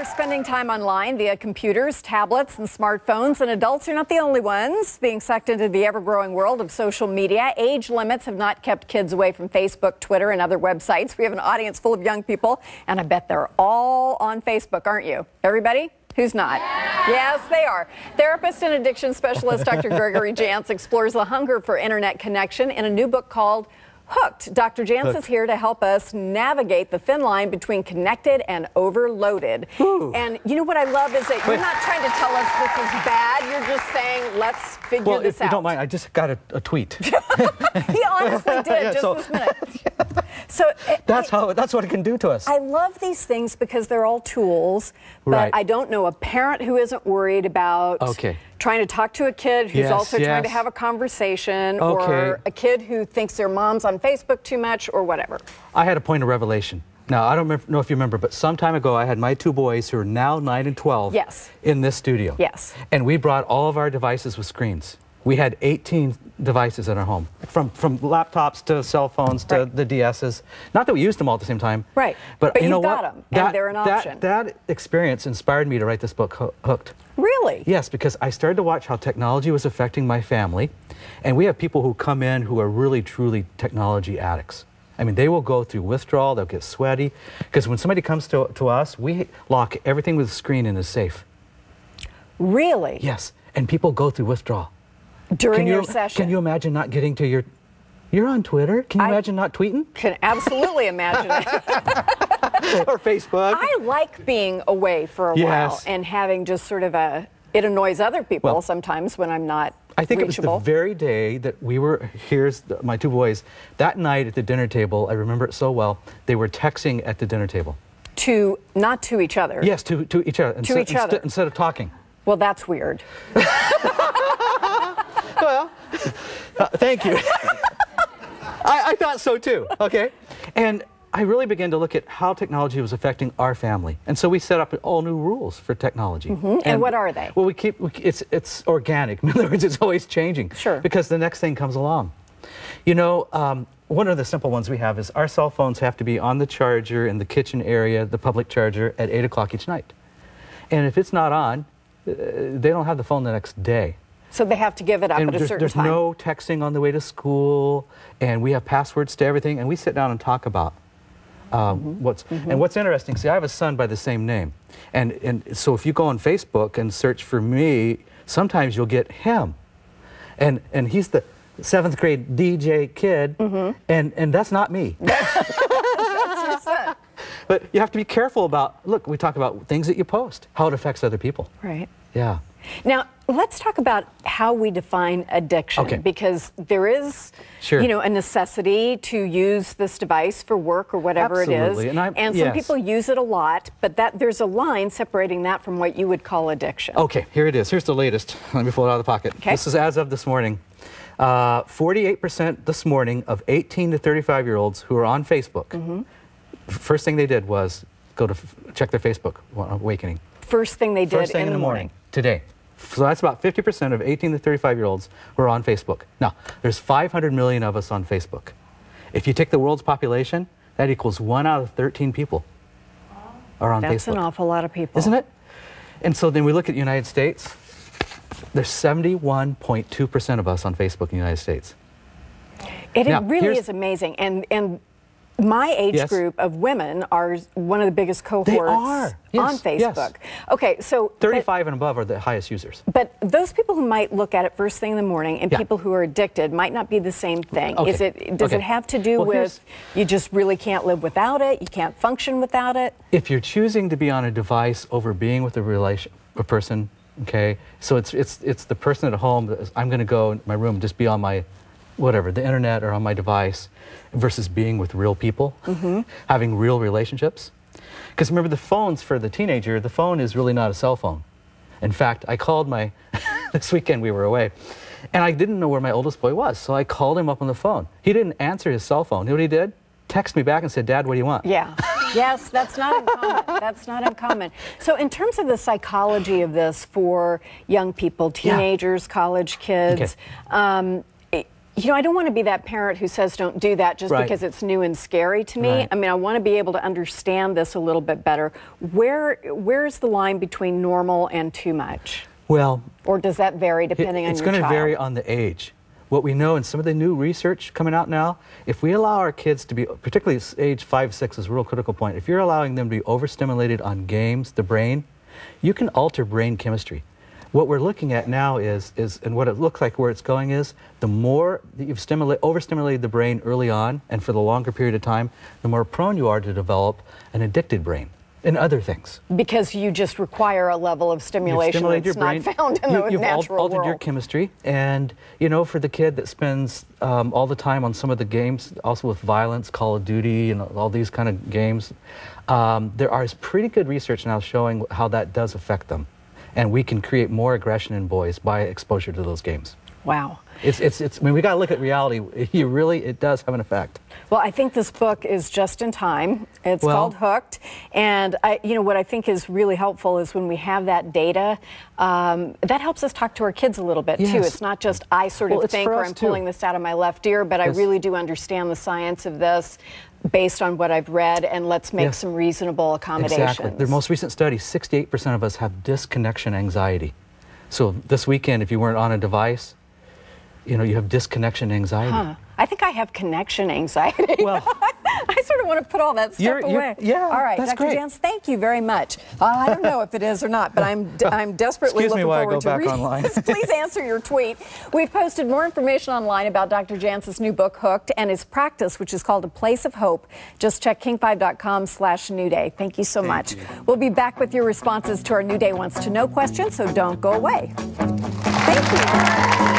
Spending time online via computers, tablets, and smartphones, and adults are not the only ones being sucked into the ever-growing world of social media. Age limits have not kept kids away from Facebook, Twitter, and other websites. We have an audience full of young people, and I bet they're all on Facebook, aren't you? Everybody? Who's not? Yes, they are. Therapist and addiction specialist Dr. Gregory Jantz explores the hunger for internet connection in a new book called Hooked. Dr. Jantz is here to help us navigate the thin line between connected and overloaded. Ooh. And you know what I love is that you're not trying to tell us this is bad. You're just saying, let's figure this out. If you don't mind, I just got a tweet. He honestly did, this minute. So that's what it can do to us. I love these things because they're all tools, but I don't know a parent who isn't worried about trying to talk to a kid who's also trying to have a conversation, or a kid who thinks their mom's on Facebook too much, or whatever. I had a point of revelation. Now, I don't know if you remember, but some time ago, I had my two boys, who are now 9 and 12, in this studio. Yes. And we brought all of our devices with screens. We had 18 devices in our home, from laptops to cell phones to the DSs. Not that we used them all at the same time. Right. But you know you've got them, and they're an option. That experience inspired me to write this book, Hooked. Really? Yes, because I started to watch how technology was affecting my family. And we have people who come in who are really, truly technology addicts. I mean, they will go through withdrawal, they'll get sweaty. Because when somebody comes to us, we lock everything with a screen in a safe. Really? Yes. And people go through withdrawal. During your session. Can you imagine not getting to you're on Twitter? Can you imagine not tweeting? Can absolutely imagine it. Or Facebook. I like being away for a while and having just sort of it annoys other people sometimes when I'm not I think reachable. It was the very day that we were, my two boys, that night at the dinner table, I remember it so well, they were texting at the dinner table. Not to each other. Yes, to each other. To each other. Instead of talking. Well, that's weird. Well, thank you. I thought so too, okay? And I really began to look at how technology was affecting our family. And so we set up all new rules for technology. And what are they? Well, it's organic. In other words, it's always changing. Sure. Because the next thing comes along. You know, one of the simple ones we have is our cell phones have to be on the charger in the kitchen area, the public charger, at 8 o'clock each night. And if it's not on, they don't have the phone the next day. So they have to give it up at a certain there's time. There's no texting on the way to school, and we have passwords to everything, and we sit down and talk about and what's interesting. See, I have a son by the same name, and so if you go on Facebook and search for me, sometimes you'll get him, and he's the 7th grade DJ kid, and that's not me. That's your son. But you have to be careful about. Look, we talk about things that you post, how it affects other people. Right. Yeah. Now, let's talk about how we define addiction, because there is, you know, a necessity to use this device for work or whatever it is. And some people use it a lot, but there's a line separating that from what you would call addiction. Okay, here it is. Here's the latest. Let me pull it out of the pocket. Okay. This is as of this morning. 48% this morning of 18 to 35-year-olds who are on Facebook, first thing they did was go to check their Facebook awakening. First thing they did First thing in the morning. Today. So that's about 50% of 18 to 35-year-olds who are on Facebook. Now, there's 500 million of us on Facebook. If you take the world's population, that equals 1 out of 13 people are on Facebook. That's an awful lot of people. Isn't it? And so then we look at the United States. There's 71.2% of us on Facebook in the United States. It really is amazing. And my age group of women are one of the biggest cohorts on Facebook. Okay, so 35 and above are the highest users. But those people who might look at it first thing in the morning and people who are addicted might not be the same thing. Does it have to do with you just really can't live without it, you can't function without it? If you're choosing to be on a device over being with a person, okay, so it's the person at home that I'm going to go in my room, just be on my the internet or on my device, versus being with real people, having real relationships. Because remember, the phones for the teenager, the phone is really not a cell phone. In fact, I called this weekend we were away, and I didn't know where my oldest boy was, so I called him up on the phone. He didn't answer his cell phone. You know what he did? Text me back and said, "Dad, what do you want?" Yeah. Yes, that's not uncommon. That's not uncommon. So in terms of the psychology of this for young people, teenagers, college kids, You know, I don't want to be that parent who says don't do that just because it's new and scary to me. Right. I mean, I want to be able to understand this a little bit better. Where's the line between normal and too much? Well, or does that vary depending on your child? It's going to vary on the age. What we know in some of the new research coming out now, if we allow our kids to be, particularly age 5, 6 is a real critical point, if you're allowing them to be overstimulated on games, the brain, you can alter brain chemistry. What we're looking at now is and what it looks like where it's going is, the more that you've overstimulated the brain early on and for the longer period of time, the more prone you are to develop an addicted brain and other things. Because you just require a level of stimulation that's not found in the natural world. You've altered your chemistry, and you know, for the kid that spends all the time on some of the games, also with violence, Call of Duty and all these kind of games, there is pretty good research now showing how that does affect them. And we can create more aggression in boys by exposure to those games. Wow. I mean, we got to look at reality. It does have an effect. Well, I think this book is just in time. It's called Hooked. And you know, what I think is really helpful is when we have that data, that helps us talk to our kids a little bit too. It's not just I sort of think or I'm pulling this out of my left ear, but I really do understand the science of this based on what I've read, and let's make some reasonable accommodations. Exactly. The most recent study, 68% of us have disconnection anxiety. So this weekend, if you weren't on a device, you know, you have disconnection anxiety. I think I have connection anxiety. Well, I sort of want to put all that stuff away. Yeah, all right, that's Dr. great. Jantz, thank you very much. I don't know if it is or not, but I'm desperately looking forward to reading this. Please answer your tweet. We've posted more information online about Dr. Jantz's new book, Hooked, and his practice, which is called A Place of Hope. Just check king5.com/New Day. Thank you so much. We'll be back with your responses to our New Day Wants to Know questions, so don't go away. Thank you.